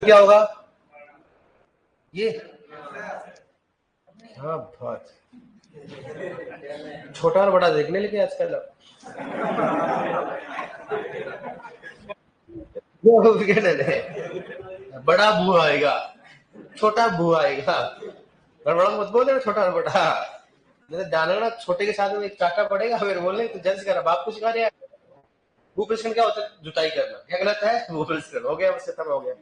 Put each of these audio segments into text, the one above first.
क्या होगा ये? हाँ बहुत छोटा और बड़ा देखने लगे आजकल अब। बड़ा बुआ आएगा, छोटा बुआ आएगा। गड़बड़ा मत बोले ना, छोटा और बड़ा। जैसे जाना ना, छोटे के साथ में एक काका पड़ेगा, फिर बोले तो जज करा, बाप कुछ सिखा रहे हैं। भूप्रष्कण क्या होता है? जुताई करना। क्या गलत है? भूप्रष्कण हो गया, बस खत्म हो गया।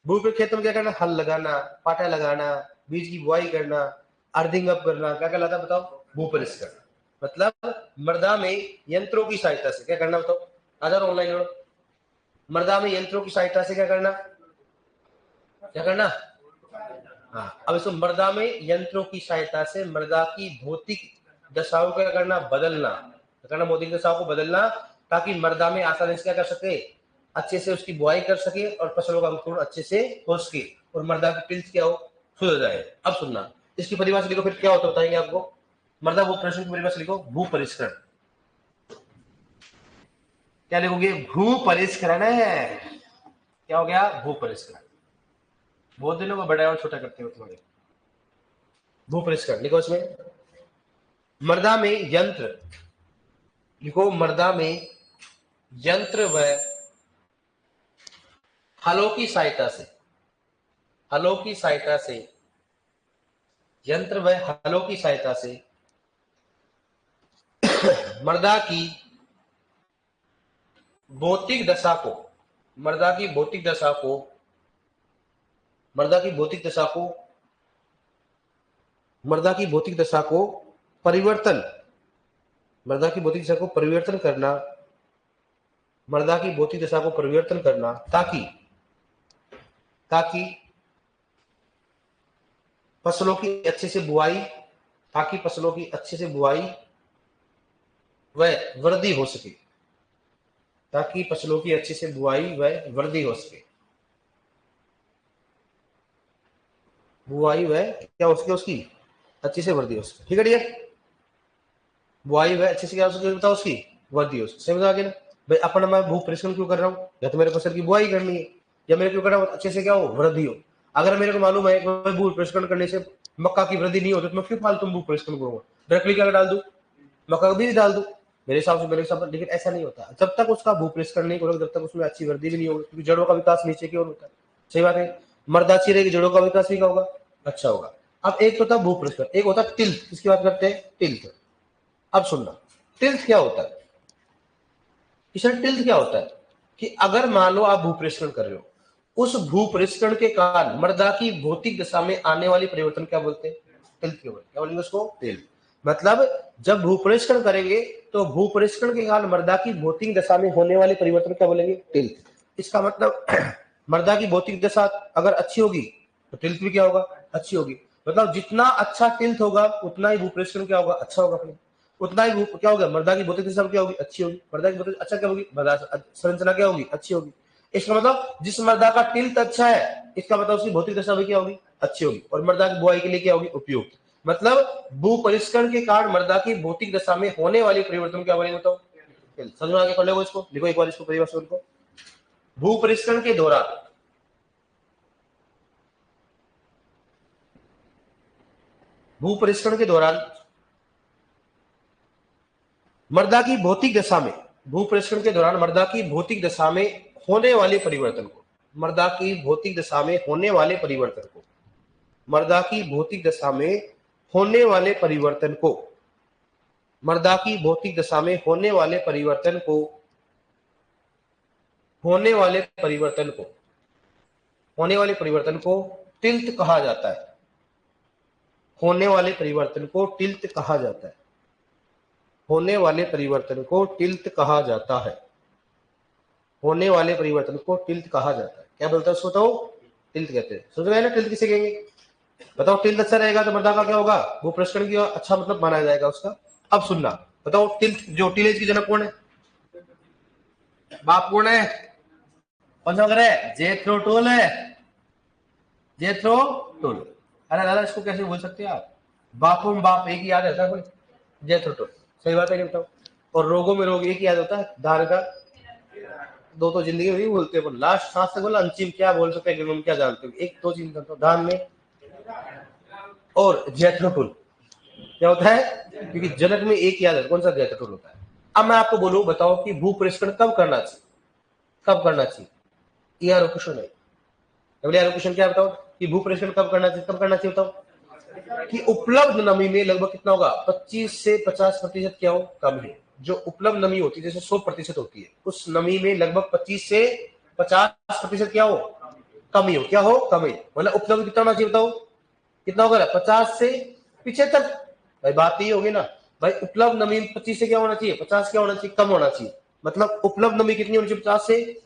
भूप्र खेत में क्या करना? हल लगाना, पाटा लगाना, बीज की बुआई करना, अर्थिंग अप करना। क्या कहलाता है बताओ? भूपरिष्करण। मतलब मृदा में यंत्रों की सहायता से क्या करना बताओ? आ जाओ ऑनलाइन। मृदा में यंत्रों की सहायता से क्या करना? क्या करना? हाँ, अब इसको मृदा में यंत्रों की सहायता से मृदा की भौतिक दशाओं को क्या करना? बदलना। क्या करना? भौतिक दशाओं को बदलना, ताकि मृदा में आसानी से क्या कर सके? अच्छे से उसकी बुआई कर सके और फसलों का अंकुरण अच्छे से हो सके और मृदा की टिल्थ क्या हो? सुधर जाए। अब सुनना, इसकी परिभाषा लिखो, फिर क्या होता है बताएंगे आपको। मृदा भूपरिष्करण की परिभाषा लिखो, भूपरिष्करण। क्या लिखोगे? भूपरिष्करण है। क्या हो गया? भूपरिष्करण। बहुत दिनों को बड़ा और छोटा करते हो तुम्हारे। भूपरिष्करण लिखो इसमें। मृदा में यंत्र लिखो, मृदा में यंत्र व हलों की सहायता से, हलों की सहायता से, यंत्र व हलों की सहायता से मृदा की भौतिक दशा को, मृदा की भौतिक दशा को, मृदा की भौतिक दशा को, मृदा की भौतिक दशा को परिवर्तन, मृदा की भौतिक दशा को परिवर्तन करना, मृदा की भौतिक दशा को परिवर्तन करना, ताकि ताकि फसलों की अच्छे से बुआई, ताकि फसलों की अच्छे से बुआई व वृद्धि हो सके, ताकि फसलों की अच्छे से बुआई व वृद्धि हो सके, बुआई व क्या हो सके उसकी अच्छी से वृद्धि हो सके। ठीक है डियर? बुआई व अच्छे से क्या हो सके बताओ, उसकी वृद्धि हो सके। समझ आ गया ना भाई? अपन मैं भू परिष्करण क्यों कर रहा हूँ? या तो मेरे फसल की बुआई करनी है, या मेरे क्यों कर रहा हूँ? अच्छे से क्या हो? वृद्धि हो। अगर मेरे को मालूम है भू परिष्करण करने से मक्का की वृद्धि नहीं होती, तो मैं क्यों फालतू भू परिष्करण करूंगा? डायरेक्टली क्या डाल दूं? मक्का का बीज डाल दूं। मेरे हिसाब से लेकिन ऐसा नहीं होता। जब तक उसका भू परिष्करण नहीं करोगे, जब तक उसमें अच्छी वृद्धि भी नहीं होगी, क्योंकि जड़ों का विकास नीचे की ओर होता है। सही बात है। मृदा अच्छी रहेगी, जड़ों का विकास भी क्या होगा? अच्छा होगा। अब एक तो था भू परिष्करण, एक होता टिल्थ। किसकी बात करते हैं? टिल्थ। अब सुनना, टिल्थ क्या होता है? किशन टिल्थ क्या होता है कि अगर मान लो आप भूपरिष्करण कर रहे हो, उस भूपरिष्करण के कारण मृदा की भौतिक दशा में आने वाली परिवर्तन क्या बोलते हैं? टिल्थ के बोलते हैं। क्या बोलेंगे उसको? टिल्थ। मतलब जब भूपरिष्करण करेंगे तो भूपरिष्करण के कारण मृदा की भौतिक दशा में होने वाले परिवर्तन क्या बोलेंगे? टिल्थ। इसका मतलब मृदा की भौतिक दशा अगर अच्छी होगी तो टिल्थ भी क्या होगा? अच्छी होगी। मतलब जितना अच्छा टिल्थ होगा उतना ही भूपरिष्करण क्या होगा? अच्छा होगा अपने। उतना ही क्या होगा? मृदा की भौतिक दशा क्या होगी? अच्छी होगी। मृदा की भौतिक अच्छा क्या होगी? मृदा संरचना क्या होगी? अच्छी होगी। इसका मतलब जिस मृदा का टिल्थ अच्छा है, इसका मतलब उसकी भौतिक दशा भी क्या होगी? अच्छी होगी। और मृदा की बुआई के लिए क्या होगी? उपयुक्त। मतलब भू परिष्करण के कारण मृदा की भौतिक दशा में होने वाली परिवर्तन क्या बोलेंगे बताओ? समझ में आगे? पढ़ लो इसको, लिखो एक बार इसको परिभाषा को। भू परिष्करण के दौरान, भू परिष्करण के दौरान मृदा की भौतिक दशा में, भू परिष्करण के दौरान मृदा की भौतिक दशा में होने वाले परिवर्तन को, मृदा की भौतिक दशा में होने वाले परिवर्तन को, मृदा की भौतिक दशा में होने वाले परिवर्तन को, मृदा की भौतिक दशा में होने वाले परिवर्तन को, होने वाले परिवर्तन को, होने वाले परिवर्तन को टिल्थ कहा जाता है। होने वाले परिवर्तन को टिल्थ कहा जाता है। होने वाले परिवर्तन को टिल्थ कहा जाता है। होने वाले परिवर्तन को टिल्थ कहा जाता है। क्या बोलता है उसको? तो टिल्थ कहते हैं। समझ गए ना? टिल्थ किसे कहेंगे? बताओ। टिल्थ अच्छा रहेगा तो मृदा का क्या होगा? वो प्रश्न की अच्छा मतलब माना जाएगा उसका। अब सुनना, बताओ टिल्थ जो टिलेज की जनक कौन है? बाप कौन है? कौन सा है? जेथ्रो टोल है। Jethro toll. अरे दादा इसको कैसे बोल सकते हैं आप? बापों में बाप एक ही याद रहता है कोई? Jethro toll. सही बात है कि बताओ? और रोगों में रोग एक ही याद होता है, धार का दो तो जिंदगी में नहीं बोलते, पर लास्ट सांस तक बोला अंतिम क्या बोल सकते हैं, हम क्या जानते हो, एक दो चीज करता हूँ धान में और जैथोटुल। क्या होता है, क्योंकि जनक में एक याद है, कौन सा जैथोटुल होता है। अब मैं आपको बोलूं, बताओ कि भू परिष्करण कब करना चाहिए, कब करना चाहिए, ये आरो क्वेश्चन है। आरो क्वेश्चन क्या बताओ कि भू परिष्करण कब करना चाहिए, कब करना चाहिए बताओ कि उपलब्ध नमी में लगभग कितना होगा, 25 से 50% क्या हो, कम है। जो उपलब्ध नमी होती है जैसे 100% होती है, उस नमी में लगभग 25 से 50% क्या हो, कमी हो, क्या हो, कमी। मतलब उपलब्ध कितना होना चाहिए बताओ, कितना होगा, 50 से 75। भाई बात ये होगी ना भाई, उपलब्ध नमी 25 से क्या होना चाहिए, 50 क्या होना चाहिए, कम होना चाहिए। मतलब उपलब्ध नमी कितनी होनी चाहिए, 50 से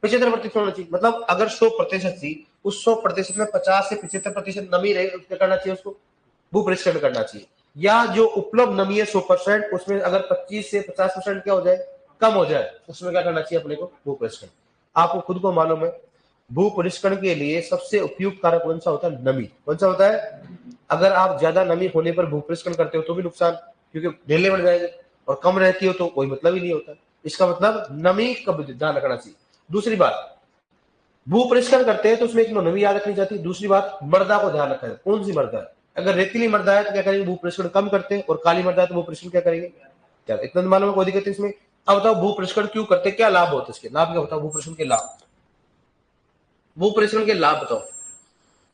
75% होना चाहिए। मतलब अगर 100% थी, उस 100% में 50 से 75% नमी रहे, क्या करना चाहिए, उसको भू परिष्करण करना चाहिए। या जो उपलब्ध नमी है 100%, उसमें अगर 25 से 50% क्या हो जाए, कम हो जाए, उसमें क्या करना चाहिए अपने को, भू परिष्करण। आपको खुद को मालूम है भू परिष्करण के लिए सबसे उपयुक्त कारक कौन सा होता है, नमी। कौन सा होता है। अगर आप ज्यादा नमी होने पर भू परिष्करण करते हो तो भी नुकसान, क्योंकि ढेले बढ़ जाएंगे, और कम रहती हो तो कोई मतलब ही नहीं होता। इसका मतलब नमी का ध्यान रखना चाहिए। दूसरी बात, भू परिष्करण करते हैं तो उसमें एक नमी याद रखनी जाती है। दूसरी बात, मृदा को ध्यान रखना है, कौन सी मृदा है। अगर रेतीली मृदा है तो क्या करेंगे, भू परिष्करण कम करते हैं, और काली मृदा है तो भू परिष्करण क्या करेंगे, क्या इतना मालूम है, कोई दिक्कत इसमें। अब बताओ भू परिष्करण क्यों करते हैं, क्या लाभ होते हैं इसके, लाभ क्या बताओ, भू परिष्करण के लाभ, भू परिष्करण के लाभ बताओ।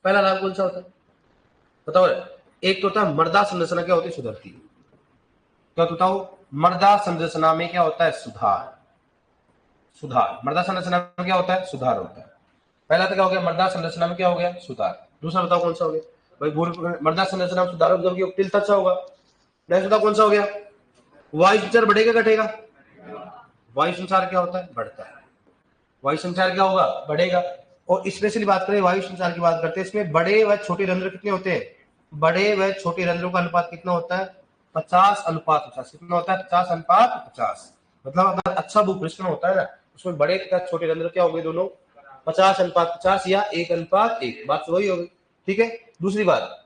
पहला लाभ कौन सा होता है बताओ। एक तो होता है मृदा संरचना क्या होती है, सुधरती है। क्या बताओ, मृदा संरचना में क्या होता है, सुधार। सुधार मृदा संरचना में क्या होता है, सुधार होता है। पहला तो क्या हो गया, मृदा संरचना में क्या हो गया, सुधार। दूसरा बताओ कौन सा हो गया भाई, मृदा संरचना में सुधार होगा, टिल्थ अच्छा होगा। नेक्स्ट बताओ कौन सा हो गया, वायु संचार बढ़ेगा घटेगा, वायु संचार क्या होता है, बढ़ता है। वायु संचार क्या होगा, बढ़ेगा। और स्पेशली बात करें वायु संचार की बात करते हैं, इसमें बड़े व छोटे रंध्र कितने होते हैं, बड़े व छोटे रंध्रों का अनुपात कितना होता है, 50:50। कितना होता है, 50:50। मतलब अगर अच्छा भू परिष्करण होता है ना, उसमें बड़े तथा छोटे रंध्र क्या होंगे, दोनों 50:50 या 1:1। बात वही होगी, ठीक है। दूसरी बात,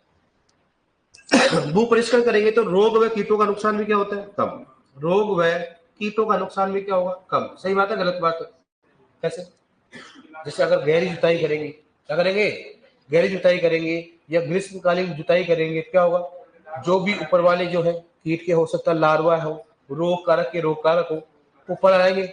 भू परिष्करण करेंगे तो रोग व कीटों का नुकसान भी क्या होता है, कम। रोग व कीटों का नुकसान भी क्या होगा, कम। सही बात है, गलत बात है, कैसे। जैसे अगर गहरी जुताई करेंगे, क्या करेंगे, गहरी जुताई करेंगे या ग्रीष्मकालीन जुताई करेंगे, क्या होगा, जो भी ऊपर वाले जो है कीट के, हो सकता है लार्वा हो, रोग कारक के रोग कारक हो, ऊपर आएंगे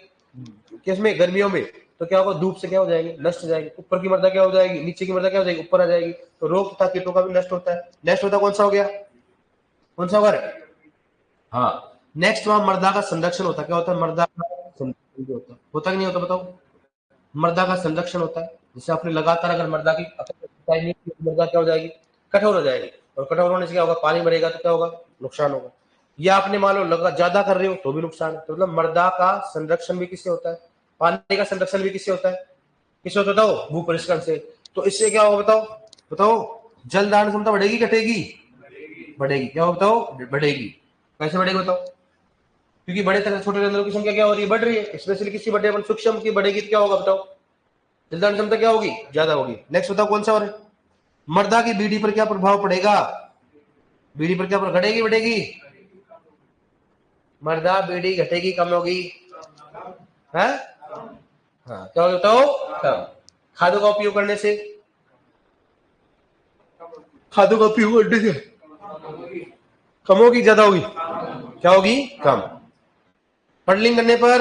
किसमें, गर्मियों में। तो क्या होगा, धूप से क्या हो जाएंगे, नष्ट हो जाएंगे। ऊपर की मृदा क्या हो जाएगी, नीचे की मृदा क्या हो जाएगी, ऊपर आ जाएगी। तो रोग तथा कीटों का भी नष्ट होता है। नेक्स्ट होता कौन सा हो गया, कौन सा होगा, हाँ नेक्स्ट वहां मृदा का संरक्षण होता है। क्या होता है, मृदा का संरक्षण होता कि नहीं होता बताओ। मृदा का संरक्षण होता है। जैसे आपने लगातार अगर मृदा की नहीं की, मृदा क्या हो जाएगी, कठोर हो जाएगी। और कठोर होने से क्या होगा, पानी भरेगा तो क्या होगा, नुकसान होगा। या आपने मान लो लगा ज्यादा कर रहे हो तो भी नुकसान है। तो मतलब मृदा का संरक्षण भी किससे होता है, पानी का संरक्षण भी किससे होता है, किससे होता बताओ, भू परिष्करण से। तो इससे क्या होगा बताओ, बताओ जल धारण क्षमता बढ़ेगी घटेगी, बढ़ेगी। क्या होगा बताओ, बढ़ेगी। कैसे बढ़ेगी बताओ, क्योंकि बड़े तरह छोटे रंध्रों की संख्या क्या हो रही है, बढ़ रही है। स्पेशली किसकी बढ़ रही है, सूक्ष्म की बढ़ेगी तो क्या होगा बताओ, जलदान क्षमता क्या होगी, ज्यादा होगी। नेक्स्ट बताओ कौन सा और है, मृदा की बीडी पर क्या प्रभाव पड़ेगा, बीडी पर क्या घटेगी बढ़ेगी, मृदा बीडी घटेगी कम होगी है, हाँ क्या होगा बताओ, कम। खादों का उपयोग करने से, खादों का उपयोग करने से कम होगी ज्यादा होगी, क्या होगी, कम। फंडलिंग करने पर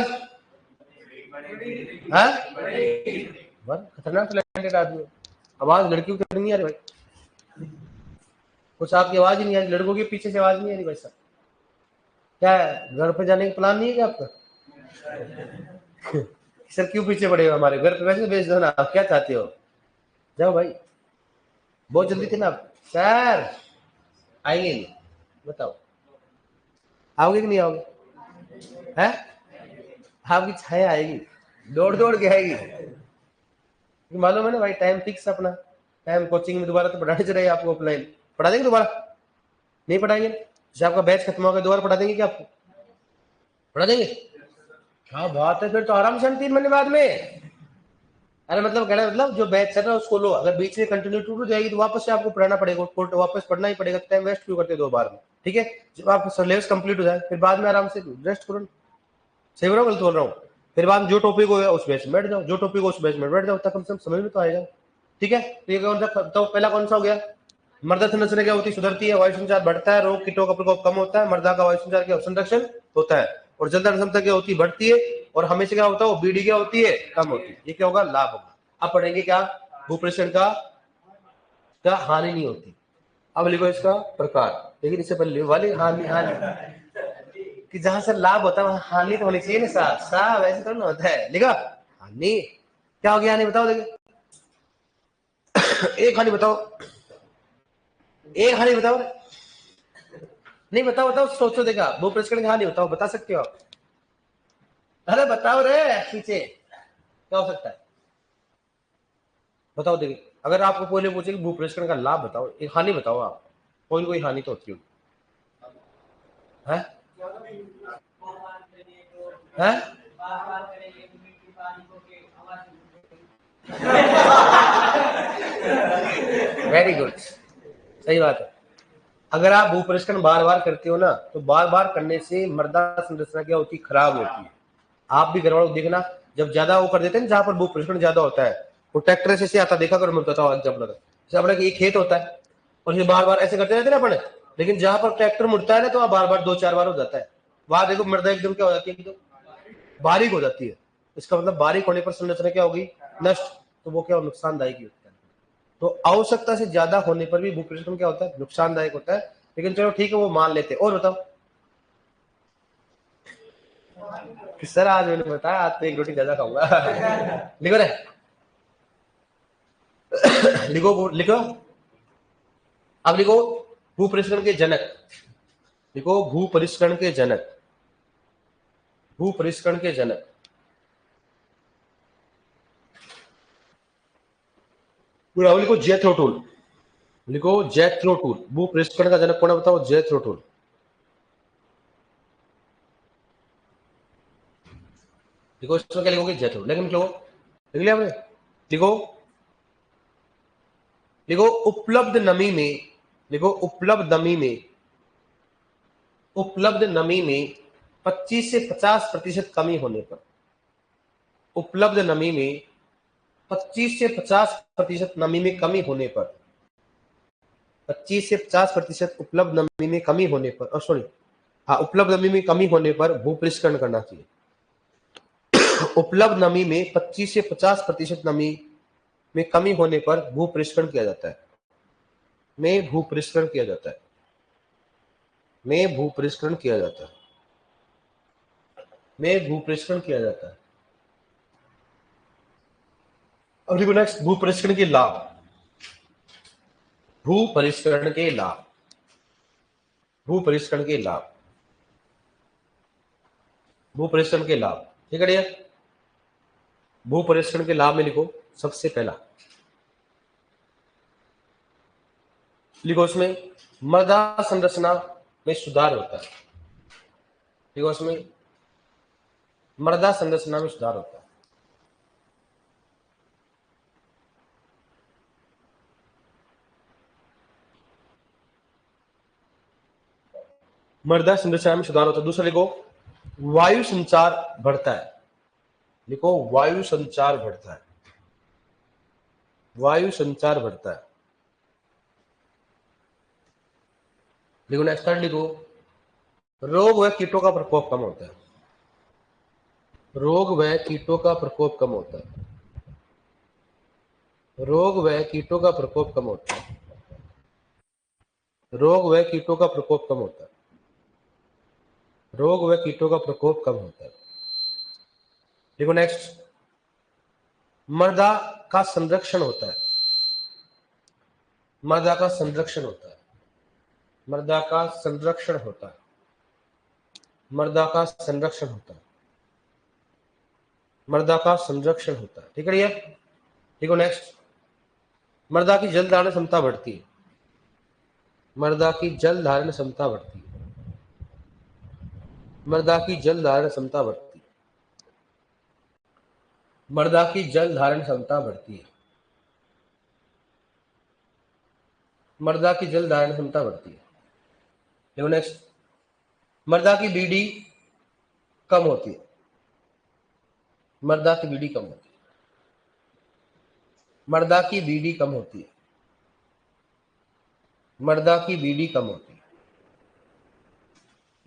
है, खतरनाक टैलेंटेड आदमी। आवाज लड़कियों की नहीं आ रही भाई, कुछ आपकी आवाज ही नहीं आ रही, लड़कों के पीछे से आवाज नहीं आ रही भाई साहब। क्या है, घर पे जाने का प्लान नहीं है क्या आपका, सर क्यों पीछे पड़े हो, हमारे घर पे वैसे भेज दो ना, आप क्या चाहते हो, जाओ भाई, बहुत जल्दी थे ना आप। सर आएंगे नहीं, बताओ आओगे कि नहीं आओगे, है आपकी छाया आएगी, दौड़ दौड़ के आएगी। मालूम है ना भाई, टाइम फिक्स अपना, टाइम कोचिंग में दोबारा तो पढ़ाने चले आपको, ऑफलाइन पढ़ा देंगे दोबारा, नहीं पढ़ाएंगे, जैसे आपका बैच खत्म होगा दोबारा पढ़ा देंगे क्या आपको, पढ़ा देंगे। क्या बात है, फिर तो आराम से हम 3 महीने बाद में, अरे मतलब कहना मतलब जो बैच है ना उसको लो, अगर बीच में कंटिन्यू टूट हो जाएगी तो वापस से आपको पढ़ाना पड़ेगा, वापस पढ़ना ही पड़ेगा। टाइम वेस्ट क्यों करते 2 बार में, ठीक है। जब आप सिलेबस कंप्लीट हो जाए फिर बाद में आराम से रेस्ट करो। सही बोल रहा हूँ, गलत बोल रहा हूँ, फिर बाद में जो टॉपिक हो उस बैच में बैठ जाओ, जो टॉपिक हो उस बैच में बैठ जाओ, तब कम से कम समझ में तो आएगा। ठीक है, तो ये कौन सा, तो पहला कौन सा हो गया, मर्दा संरचना क्या होती है, सुधरती है, वायु संचार बढ़ता है, रोग कीटों का प्रकोप कम होता है, मर्दा का वायु संचार क्या संरक्षण होता है, और जल धारण क्षमता क्या होती है, बढ़ती है, और हमेशा क्या होता है, बीडी क्या होती है, कम होती है। ये क्या होगा, लाभ होगा। अब पढ़ेंगे क्या, भूप्रेषण का क्या हानि नहीं होती। अब लिखो इसका प्रकार, लेकिन इससे पहले वाली हानि, हानि कि जहां से लाभ होता है वहां हानि तो होनी चाहिए ना साहब, साहब ऐसे तो ना होता है। लिखा हानि क्या हो गया, हानि बताओ, देखिए एक हानि बताओ, एक हानि बताओ, नहीं बताओ बताओ, सोचो, देखा भूप्रेषण की हानि बताओ, बता सकते हो आप, अरे बताओ रे पीछे क्या हो सकता है, बताओ। देखिए अगर आपको पहले पूछे कि भूप्रेषण का लाभ बताओ, एक हानि बताओ आप, कोई कोई हानि तो होती होगी है, है? वेरी गुड, सही बात है। अगर आप भूप्रेषण बार बार करते हो ना, तो बार बार करने से मृदा संरचना क्या होती है, खराब होती है। आप भी घर वालों को देखना, जब ज्यादा वो कर देते हैं जहां पर भूप्रेषण ज्यादा होता है, वो ट्रैक्टर से आता देखा कर, मैं बताता हूँ जब लगा अपने एक खेत होता है और ये बार बार ऐसे करते रहते ना अपने, लेकिन जहां पर ट्रैक्टर मुड़ता है ना, तो वहां बार बार 2-4 बार हो जाता है, वहां देखो मृदा एकदम क्या हो जाती है, एकदम बारीक हो जाती है। इसका मतलब बारीक होने पर संरचना क्या होगी, नष्ट, तो वो क्या नुकसानदायक ही होता है। तो आवश्यकता से ज्यादा होने पर भी भूप्रेषण क्या होता है, नुकसानदायक होता है। लेकिन चलो ठीक है, वो मान लेते। और बताओ कि सर आज मैंने बताया, आज तो एक रोटी ज्यादा खाऊंगा। लिखो रे, लिखो लिखो, अब लिखो भूपरिष्करण के जनक, लिखो भूपरिष्करण के जनक, भूपरिष्करण के जनक, पूरा लिखो जेथरो टूल, लिखो जेथरो टूल, भूपरिष्करण का जनक कौन है बताओ, जेथरो टूल। लिखो इसमें क्या लिखोगे, जेथरो, लेकिन लिखो, लिख लिया आपने, लिखो, लिखो उपलब्ध नमी में, लिखो उपलब्ध नमी में, उपलब्ध नमी में 25 से 50% कमी होने पर, उपलब्ध नमी में 25 से 50% नमी में कमी होने पर, 25 से 50% उपलब्ध नमी में कमी होने पर, सॉरी, हाँ, उपलब्ध नमी में कमी होने पर भूपरिष्करण करना चाहिए। उपलब्ध नमी में 25 से 50% नमी में कमी होने पर भूपरिष्करण किया जाता है, में भूपरिष्करण किया जाता है, में भूपरिष्करण किया जाता है, में भूपरिष्करण किया जाता है। अब देखो नेक्स्ट, भूपरिष्करण के लाभ, भूपरिष्करण के लाभ, भूपरिष्करण के लाभ, भूपरिष्करण के लाभ, ठीक है। भूपरिष्करण के लाभ में लिखो सबसे पहला, लिखो उसमें मृदा संरचना में सुधार होता है, लिखो उसमें मृदा संरचना में सुधार होता है, मृदा संरचना में सुधार होता है। दूसरा लिखो वायु संचार बढ़ता है, लिखो वायु संचार बढ़ता है, वायु संचार बढ़ता है। लिखो नेक्स्ट, थर्ड लिखो रोग व कीटों का प्रकोप कम होता है, रोग व कीटों का प्रकोप कम होता है, रोग व कीटों का प्रकोप कम होता है, रोग व कीटों का प्रकोप कम होता है, रोग व कीटों का प्रकोप कम होता है। देखो नेक्स्ट, मृदा का संरक्षण होता है, मृदा का संरक्षण होता है, मृदा का संरक्षण होता है, मृदा का संरक्षण होता है, मृदा का संरक्षण होता है, ठीक है। देखो नेक्स्ट, मृदा की जल धारण क्षमता बढ़ती है, मृदा की जल धारण क्षमता बढ़ती है, मृदा की जल धारण क्षमता बढ़ती है, मृदा की जल धारण क्षमता बढ़ती है, मृदा की जल धारण क्षमता बढ़ती है। देखो नेक्स्ट, मृदा की बीडी कम होती है, मर्दा की बीडी कम होती है, मर्दा की बीडी कम होती है, मर्दा की बीडी कम होती है,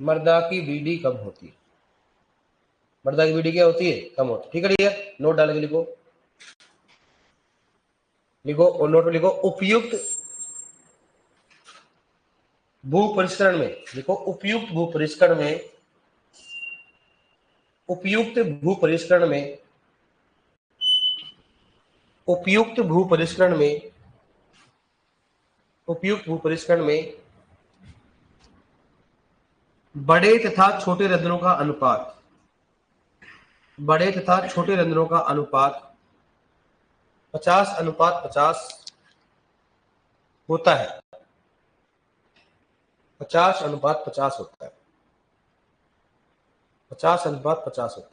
मर्दा की बीडी कम होती है, मर्दा की बीडी क्या होती है? कम होती है। ठीक है डियर, नोट डाल के लिखो, लिखो और नोट में लिखो उपयुक्त भू परिष्करण में, लिखो उपयुक्त भू परिष्करण में, उपयुक्त भू परिष्करण में, उपयुक्त भू परिष्करण में, उपयुक्त भू परिष्करण में बड़े तथा छोटे रंध्रों का अनुपात, बड़े तथा छोटे रंध्रों का अनुपात 50:50 होता है, 50:50 होता है, 50:50 होता है,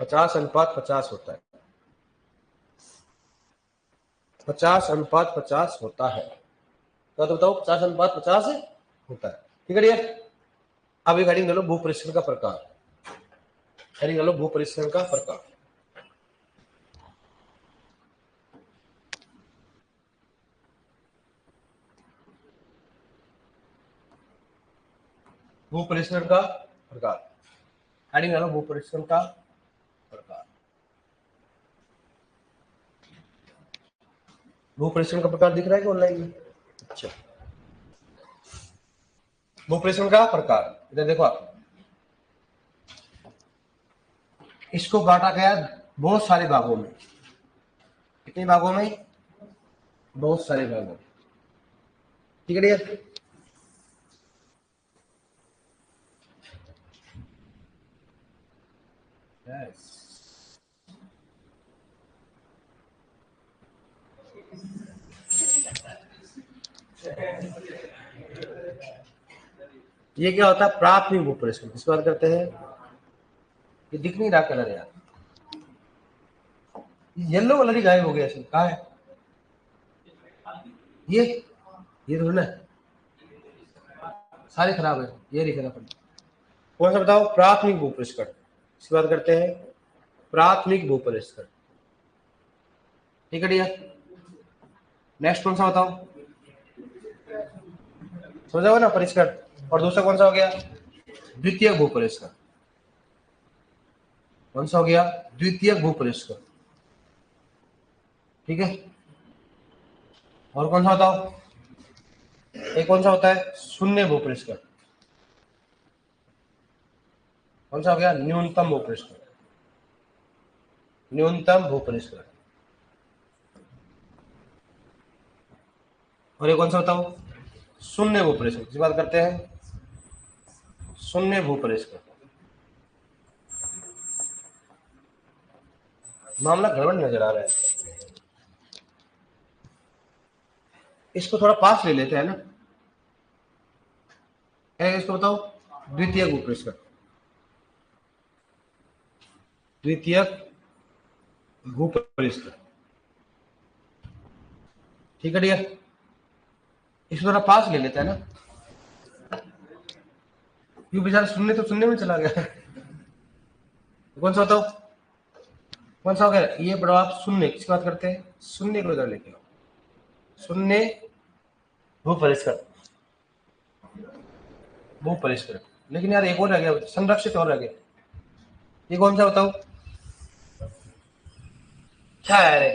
50:50 होता है, 50:50 होता है। तो बताओ 50:50 होता है। ठीक है डियर, अब एक हेडिंग ले लो, भू परिष्करण का प्रकार, हेडिंग ले लो भू परिष्करण का प्रकार। भू परिष्करण का प्रकार, हेडिंग ले लो भू परिष्करण का प्रकार। भू परिष्करण का प्रकार दिख रहा है कि ऑनलाइन में? अच्छा, भू परिष्करण का प्रकार इधर देखो आप, इसको बांटा गया बहुत सारे भागों में। कितने भागों में? बहुत सारे भागों में। ठीक है डियर, ये क्या होता है? प्राथमिक भू परिष्करण किस बात करते हैं? ये दिख नहीं रहा कलर यार, येलो कलर ही गायब हो गया इसमें, कहा है ये तो ना, सारे खराब है, ये लिखना पड़ेगा। कौन सा बताओ? प्राथमिक भू परिष्करण किस बात करते हैं? प्राथमिक भू परिष्करण। ठीक है डियर, नेक्स्ट कौन सा बताओ? समझा ना परिष्करण। और दूसरा कौन सा हो गया? द्वितीय भू परिष्करण। कौन सा हो गया? द्वितीय भू परिष्करण। ठीक है, और कौन सा बताओ? एक कौन सा होता है? शून्य भू परिष्करण। कौन सा हो गया? न्यूनतम भू परिष्करण, न्यूनतम भू परिष्करण। और ये कौन सा बताओ? शून्य भू परिष्करण किस बात करते हैं? शून्य भू परिष्करण। मामला गड़बड़ नजर आ रहा है, इसको थोड़ा पास ले लेते हैं ना। इसको बताओ, द्वितीय भू परिष्करण, द्वितीय भू परिष्करण। ठीक है डियर, इसको थोड़ा पास ले लेते हैं ना, क्यों बेचारा शून्य तो शून्य में चला गया। कौन सा बताओ? कौन सा हो गया? ये पढ़ो आप, शून्य किसकी बात करते हैं? शून्य को इधर लेके आओ, शून्य भू परिष्करण, भू परिष्करण। लेकिन यार एक और रह गया, संरक्षित और रह गया, ये कौन सा बताओ? क्या है रे,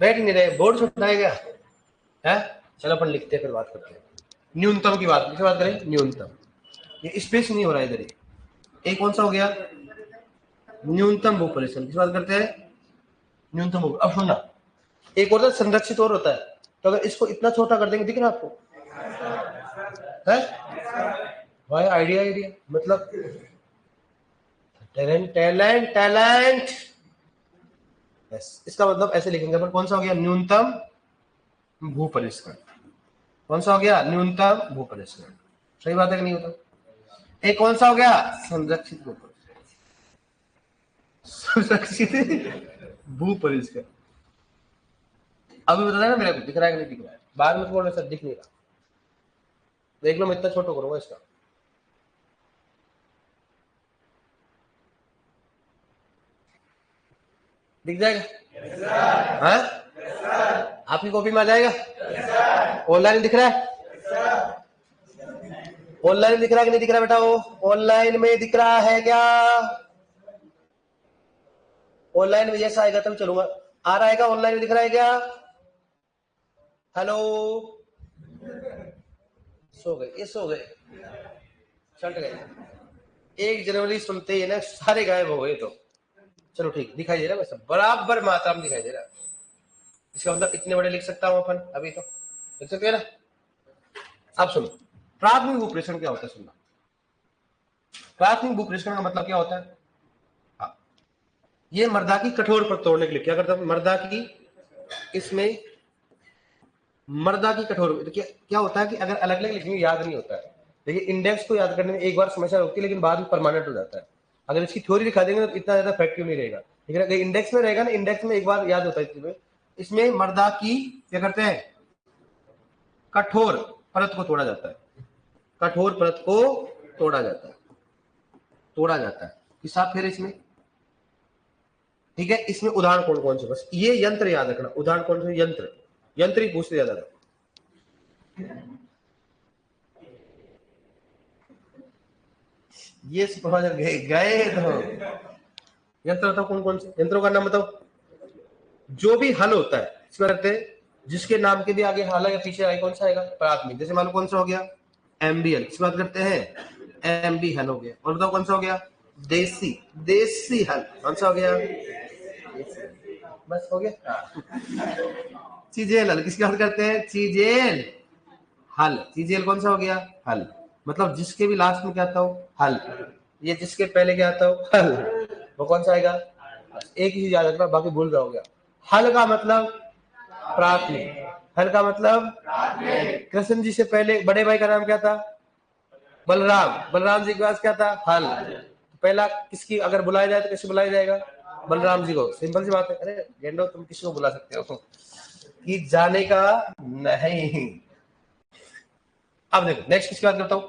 बैठ नहीं रहे, बोर्ड छुटाया गया है। चलो अपन लिखते हैं, फिर बात करते हैं। न्यूनतम की बात, किसकी बात करें? न्यूनतम। ये स्पेस नहीं हो रहा है इधर। एक कौन सा हो गया? न्यूनतम भू परिष्करण किस बात करते हैं? न्यूनतम भू। अब सुनना, एक और संरक्षित और होता है। तो अगर इसको इतना छोटा कर देंगे, दिख रहा आपको है भाई? आइडिया आइडिया मतलब टैलेंट टैलेंट टैलेंट। यस, इसका मतलब ऐसे लिखेंगे अपन। कौन सा हो गया? न्यूनतम भू परिष्करण। कौन सा हो गया? न्यूनतम भू परिष्करण। सही बात है कि नहीं होता? एक कौन सा हो गया? संरक्षित भू परिष्करण, संरक्षित भू परिष्करण। अभी बता ना मेरे को दिख रहा है कि नहीं दिख रहा है? बाद में बोल रहे सर दिख नहीं रहा, देख लो मैं इतना छोटा करूंगा इसका। दिख जाएगा? हाँ, आपकी कॉपी में आ जाएगा? ऑनलाइन दिख रहा है? ऑनलाइन दिख रहा है कि नहीं दिख रहा बेटा? वो ऑनलाइन में दिख रहा है क्या? ऑनलाइन में जैसा आएगा तब चलूंगा। आ रहा है क्या? ऑनलाइन में दिख रहा है क्या? हेलो, सो गए, ये सो गए, चट गए। 1 जनवरी सुनते ही ना सारे गायब हो गए। तो चलो ठीक, दिखाई दे रहा है वैसे बराबर मात्रा में दिखाई दे रहा है। इसका मतलब इतने बड़े लिख सकता हूं अपन अभी। तो लिख सकते हैं ना? अब सुनो, प्राथमिक भूप्रेषण क्या होता है? सुनना, प्राथमिक भूप्रेषण का मतलब क्या होता है? हाँ, ये मृदा की कठोर परत तोड़ने के लिए क्या करता है? मृदा की, इसमें मृदा की कठोर क्या होता है कि अगर अलग अलग लिखने में याद नहीं होता है, देखिए इंडेक्स को याद करने में एक बार समस्या होती है लेकिन बाद में परमानेंट हो जाता है। अगर इसकी थ्योरी दिखा देंगे तो इतना ज्यादा इफेक्टिव नहीं रहेगा, लेकिन अगर इंडेक्स में रहेगा ना, इंडेक्स में एक बार याद होता है। इसमें मृदा की क्या करते हैं? कठोर परत को तोड़ा जाता है, कठोर परत को तोड़ा जाता है, तोड़ा जाता है। हिसाब फिर इसमें, ठीक है? इसमें उदाहरण कौन कौन से? बस ये यंत्र याद रखना। उदाहरण कौन से? यंत्र, यंत्र ही पूछते ज्यादा। ये सुपरवाइजर गए गए तो यंत्र बताओ कौन कौन से यंत्रों का नाम बताओ। जो भी हल होता है इसमें करते हैं, जिसके नाम के भी आगे हल है या पीछे आगे कौन सा आएगा? प्राथमिक। जैसे मान लो कौन सा हो गया? एमबीएल, इस बात करते हैं, एमबी हल हो गया। और बताओ कौन सा हो गया? देसी, देसी हल। कौन सा हो गया? बस हो गया। चीजेल हल, किसकी बात करते हैं? चीजेल हल। चीजेल कौन सा हो गया? हल। मतलब जिसके भी लास्ट में क्या आता हो? हल। ये जिसके पहले क्या आता हो? हल। वो कौन सा आएगा? एक ही चीज याद रखना, बाकी भूल जाओगे। हल का मतलब प्राथमिक, हल का मतलब कृष्ण जी से पहले बड़े भाई का नाम क्या था? बलराम। बलराम जी के पास क्या था? हल। पहला किसकी अगर बुलाया जाए तो किससे बुलाया जाएगा? बलराम जी को। सिंपल सी बात है। अरे गेंडो, तुम किसको बुला सकते हो कि जाने का नहीं। अब देखो नेक्स्ट किसकी बात करता हूं,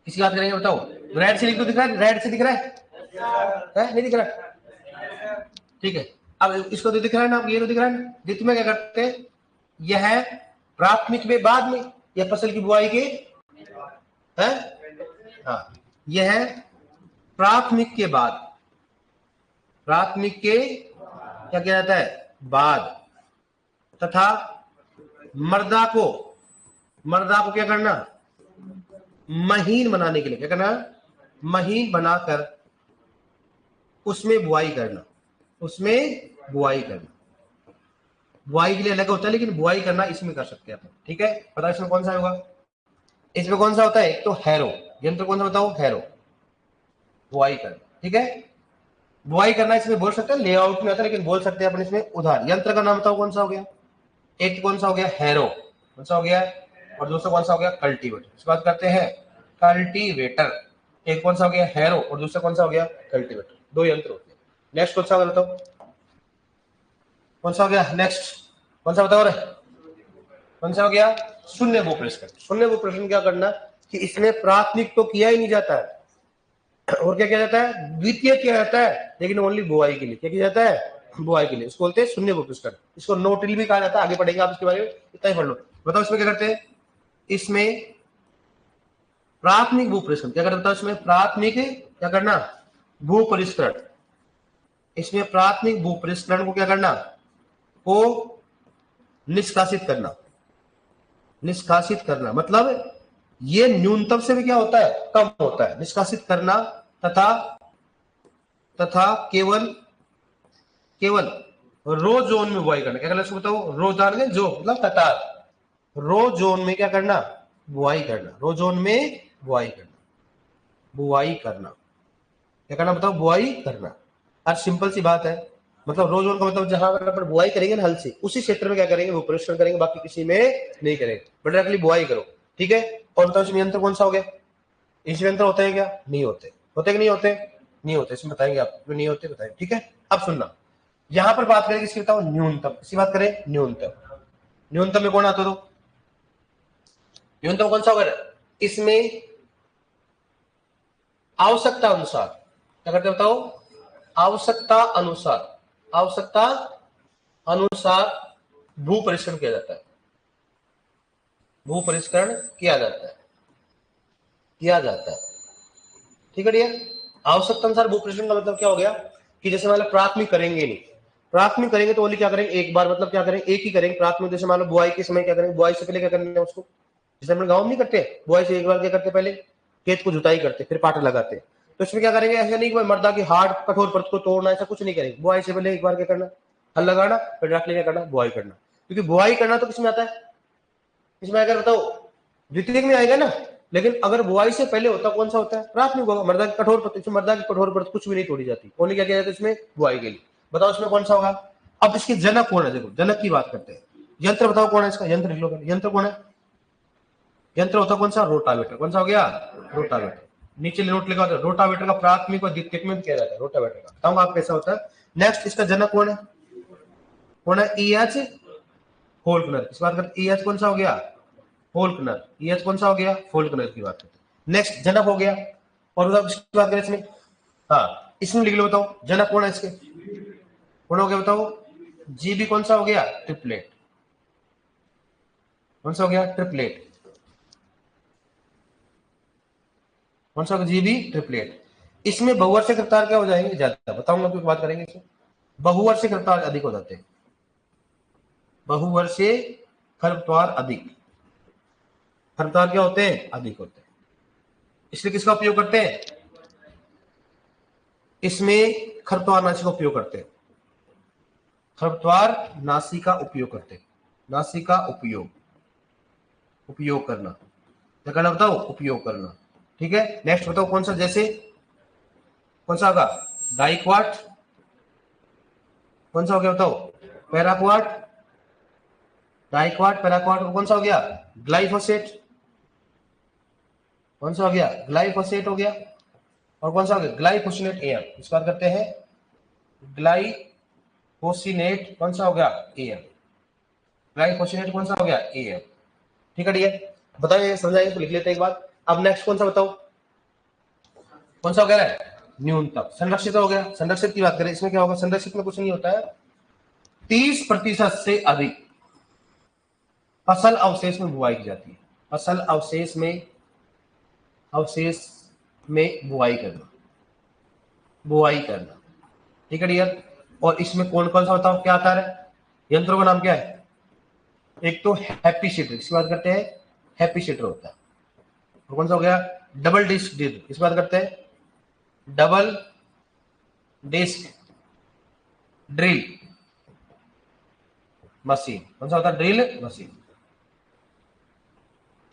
किसकी बात करेंगे बताओ? रेड से लिख, दिख रहा है? रेड से दिख रहा है? नहीं दिख रहा? ठीक है, अब इसको तो दिख रहा है ना, ये तो दिख रहा है ना। द्वितीय में क्या करते हैं? यह है प्राथमिक में बाद में, यह फसल की बुआई के है। हाँ, यह है प्राथमिक के बाद, प्राथमिक के क्या किया जाता है? बाद। तथा मर्दा को, मर्दा को क्या करना? महीन बनाने के लिए क्या करना? महीन बनाकर उसमें बुआई करना, उसमें बुआई करना। बुआई के लिए अलग होता है लेकिन बुआई करना इसमें कर सकते हैं अपन। ठीक है, पता है इसमें कौन सा होगा? इसमें कौन सा होता है? एक तो हैरो, यंत्र कौन सा बताओ? हैरो, बुआई करना। ठीक है, बुआई करना इसमें बोल सकते हैं, लेआउट में आता है लेकिन बोल सकते हैं अपन इसमें उधार। यंत्र का नाम बताओ कौन सा हो गया? एक कौन सा हो गया? हैरो, कौन सा हो गया? और दूसरा कौन सा हो गया? कल्टीवेटर। इस बात करते हैं कल्टीवेटर। एक कौन सा हो गया? हैरो, और दूसरा कौन सा हो गया? कल्टीवेटर। दो यंत्र होते हैं। नेक्स्ट कौन सा होगा बताओ? कौन सा हो गया नेक्स्ट? कौन सा बताओ रे? कौन सा हो गया? शून्य भूप्रश्न। शून्य भूप्रश्न क्या करना कि इसमें प्राथमिक तो किया ही नहीं जाता है, और क्या किया जाता है? द्वितीय किया जाता है, लेकिन ओनली बुआई के लिए। क्या किया जाता है? बुआई के लिए। इसको बोलते हैं शून्य भूप्रश्न। इसको नो टिल भी कहा जाता है, आगे पढ़ेंगे आप इसके बारे में, इतना ही पढ़ लो। बताओ इसमें क्या करते हैं? इसमें प्राथमिक भूप्रश्न क्या करता है? इसमें प्राथमिक क्या करना? भूपरिष्करण। इसमें प्राथमिक भूपरिष्करण को क्या करना? को निष्कासित करना। निष्कासित करना मतलब ये न्यूनतम से भी क्या होता है? कम होता है। निष्कासित करना तथा तथा केवल केवल रो जोन में बुआई करना। क्या करना इसको बताओ? रो जान गए? जो मतलब कतार। रो जोन में क्या करना? बुआई करना। रो जोन में बुआई करना, बुआई करना। क्या करना बताओ? बुआई करना। और सिंपल सी बात है, मतलब रो जोन का मतलब जहां पर बुआई करेंगे ना हल से, उसी क्षेत्र में क्या करेंगे? भूपरिष्करण करेंगे, बाकी किसी में नहीं करेंगे। बट डायरेक्टली बुआई करो। ठीक है, और बताओ इसमें यंत्र कौन सा हो गया? इसमें यंत्र होते हैं क्या? नहीं होते। होते कि नहीं होते? नहीं होते। इसमें बताएंगे आपको नहीं होते, बताएंगे। ठीक है, अब सुनना, यहां पर बात करें किसकी बताओ? न्यूनतम। किसकी बात करें? न्यूनतम। न्यूनतम में कौन आता? तो न्यूनतम कौन सा होगा? इसमें आवश्यकता अनुसार क्या करते बताओ? आवश्यकता अनुसार आवश्यकता अनुसार भू परिष्करण किया जाता है, भू परिष्करण किया जाता है, किया जाता है। ठीक है डियर, आवश्यकता अनुसार भू परिष्करण का मतलब क्या हो गया कि जैसे मान लो प्राथमिक करेंगे नहीं, प्राथमिक करेंगे तो ओनली क्या करेंगे एक बार, मतलब क्या करेंगे एक ही करेंगे प्राथमिक। जैसे मान लो बुआई के समय क्या करेंगे, बुआई से पहले क्या करना है उसको, जैसे हम गाँव में नहीं करते, बुआई से एक बार क्या करते पहले खेत को जुताई करते फिर पाटा लगाते। तो इसमें क्या करेंगे, ऐसा नहीं कि मर्दा की हार्ड कठोर परत को तोड़ना, ऐसा कुछ नहीं करेंगे। बुआई से पहले एक बार क्या करना, हल लगाना, फिर डायरेक्टली क्या करना, बुआई करना। क्योंकि बुआई करना तो किसमें आता है, इसमें अगर बताओ द्वितीयक में आएगा ना, लेकिन अगर बुआई से पहले होता कौन सा होता है, प्राथमिक होगा। मर्दा की कठोर परत, इसमें मर्दा की कठोर परत कुछ भी नहीं तोड़ी जाती, ओनली क्या किया जाता है इसमें बुआई के लिए। बताओ इसमें कौन सा होगा। अब इसके जनक कौन है, देखो जनक की बात करते हैं। यंत्र बताओ कौन है इसका, यंत्र लिख लो। यंत्र कौन है, यंत्र होता कौन सा, रोटावेटर। कौन सा हो गया, रोटावेटर। नीचे नोट लिखा होता है, रोटावेटर का प्राथमिक और द्वितीयक में किया जाता है रोटावेटर का। बताऊंगा आप कैसा होता है। नेक्स्ट इसका जनक कौन है, कौन है, ईएच होल्कनर। इस बात करते ईएच कौन सा हो गया, फोल्कनर। ईएच कौन सा हो गया, फोल्कनर की बात करते हैं। नेक्स्ट जनक हो गया। और बताओ किसकी बात करें इसमें, हाँ इसमें लिख लो, बताओ जनक कौन है इसके, कौन हो गया बताओ, जीबी कौन सा हो गया, ट्रिपलेट। कौन सा हो गया, ट्रिपलेट। कौन सा, जीबी ट्रिपलेट। इसमें बहुवर्षीय खरपतवार क्या हो जाएंगे, ज्यादा बताऊंगा, क्योंकि बात करेंगे इसमें। बहुवर्षीय खरपतवार अधिक हो जाते हैं, बहुवर्षीय खरपतवार अधिक, खरपतवार क्या होते हैं, अधिक होते हैं। इसलिए किसका उपयोग करते हैं, इसमें खरपतवार नाशी का उपयोग करते हैं, खरपतवार नाशी का उपयोग करते हैं। नाशी का उपयोग, उपयोग करना क्या करना बताओ, उपयोग करना। ठीक है, नेक्स्ट बताओ कौन सा, जैसे कौन सा होगा, डाइक्वाट। कौन सा हो गया बताओ, पैराक्वाट। डाइक्वाट पैराक्वाट कौन सा हो गया, ग्लाइफोसेट। कौन सा हो गया, ग्लाइफोसेट हो गया। और कौन सा हो गया, ग्लाइफोसिनेट एएम। इस बात करते हैं ग्लाइफोसिनेट, कौन सा हो गया, एएम। ग्लाइफोसिनेट कौन सा हो गया, एएम। ठीक है, ठीक है, बताइए समझाइए तो लिख लेते हैं एक बार। अब नेक्स्ट कौन सा बताओ, कौन सा हो गया, न्यूनतम। संरक्षित हो गया, संरक्षित की बात करें, इसमें क्या होगा, संरक्षित में कुछ नहीं होता है, 30% से अधिक फसल अवशेष में बुआई की जाती है। फसल अवशेष में, अवशेष में बुआई करना, बुआई करना। ठीक है डियर, और इसमें कौन कौन सा बताओ क्या आता है, यंत्रों का नाम क्या है, एक तो हैप्पी सीडर, इसकी बात करते हैं, हैप्पी सीडर होता है। और कौन सा हो गया, डबल डिस्क ड्रिल, इस बात करते हैं, डबल डिस्क ड्रिल मशीन। कौन सा होता है, ड्रिल मशीन।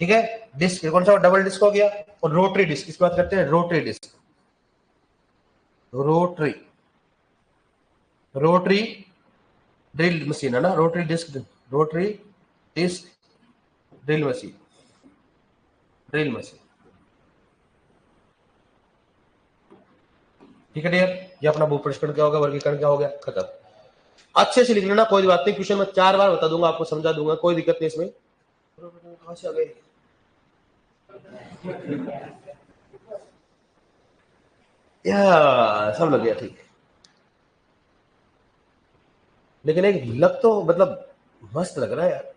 ठीक है, डिस्क कौन सा, डबल डिस्क हो गया। और रोटरी डिस्क, इसकी बात करते हैं, rotary disc, rotary, rotary drill machine है ना, rotary disc, rotary disc drill machine, drill machine. ठीक है डियर, ये अपना भू परिष्करण क्या होगा, वर्गीकरण क्या हो गया, खत्म। अच्छे से लिख लेना, कोई बात नहीं, क्वेश्चन मैं 4 बार बता दूंगा आपको, समझा दूंगा, कोई दिक्कत नहीं इसमें। कहां से आ गए, या सब लग गया ठीक। लेकिन एक लग तो मतलब मस्त लग रहा है यार,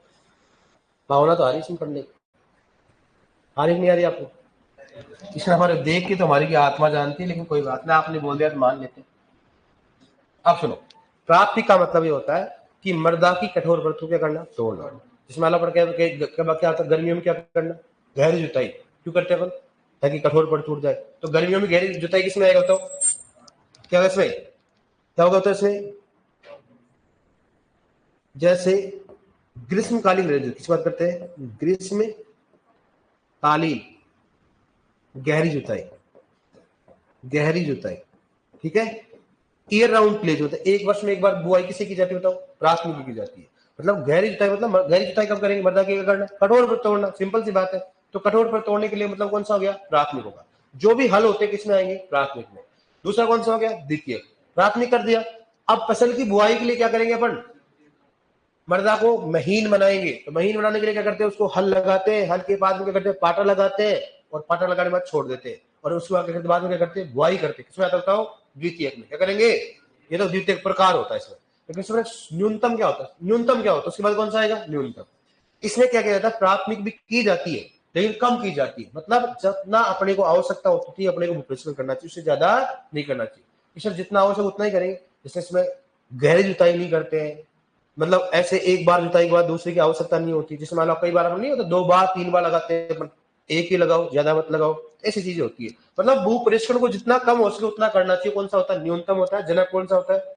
भावना तो आ रही इसमें पढ़ने की, आ रही नहीं आ रही आपको, इसमें हमारे देख के तो हमारी की आत्मा जानती है, लेकिन कोई बात नहीं, आपने बोल दिया तो मान लेते हैं। अब सुनो, प्राप्ति का मतलब ये होता है कि मृदा की कठोर परतों क्या करना, तोड़ना। जिसमें आला पर क्या आता है, गर्मियों में क्या करना, गहरी जुताई। क्यों करते हैं अपन, ताकि कठोर परत टूट जाए। तो गर्मियों में गहरी जुताई किसमें आएगा बताओ, क्या होगा इसमें, क्या होगा तो इसमें, जैसे ग्रीष्मकालीन किस बात करते हैं, ग्रीष्मकालीन गहरी जुताई, गहरी जुताई। ठीक है, ईयर राउंड प्लेज होता है, एक वर्ष में एक बार बुआई किसी की जाती है बताओ, प्राथमिक की जाती है। मतलब गहरी जुताई, मतलब गहरी जुताई कब करेंगे, मृदा की करना, कठोर पर तोड़ना, सिंपल सी बात है। तो कठोर पर तोड़ने के लिए मतलब कौन सा हो गया, प्राथमिक होगा। जो भी हल होते हैं किसमें आएंगे, प्राथमिक में। दूसरा कौन सा हो गया, द्वितीय। प्राथमिक कर दिया। अब फसल की बुआई के लिए क्या करेंगे अपन, मृदा को महीन बनाएंगे। तो महीन बनाने के लिए क्या करते हैं, उसको हल लगाते हैं, हल के बाद में क्या करते हैं, पाटा लगाते हैं, और पाटा लगाने के बाद छोड़ देते हैं। और उसके बाद बाद में क्या करते हैं, बुआई करते हैं। किसमें आता बताओ, द्वितीयक में। क्या करेंगे, ये तो द्वितीयक प्रकार होता है इसमें। लेकिन इसमें न्यूनतम क्या होता है, न्यूनतम क्या होता है, उसके बाद कौन सा आएगा, न्यूनतम। इसमें क्या किया जाता है, प्राथमिक भी की जाती है लेकिन कम की जाती है, मतलब जितना अपने को आवश्यकता होती है अपने को भूपरिष्करण करना चाहिए, उससे ज्यादा नहीं करना चाहिए। इसमें जितना आवश्यक उतना ही करेंगे। जैसे इसमें गहरी जुताई नहीं करते हैं, मतलब ऐसे एक बार जुताई के बाद दूसरे की आवश्यकता नहीं होती। जैसे मान लो कई बार नहीं होता, 2 बार 3 बार लगाते हैं, एक ही लगाओ, ज्यादा मत लगाओ, ऐसी चीजें होती है। मतलब भूपरिष्करण को जितना कम हो सके उतना करना चाहिए। कौन सा होता है, न्यूनतम होता है। जनक कौन सा होता है,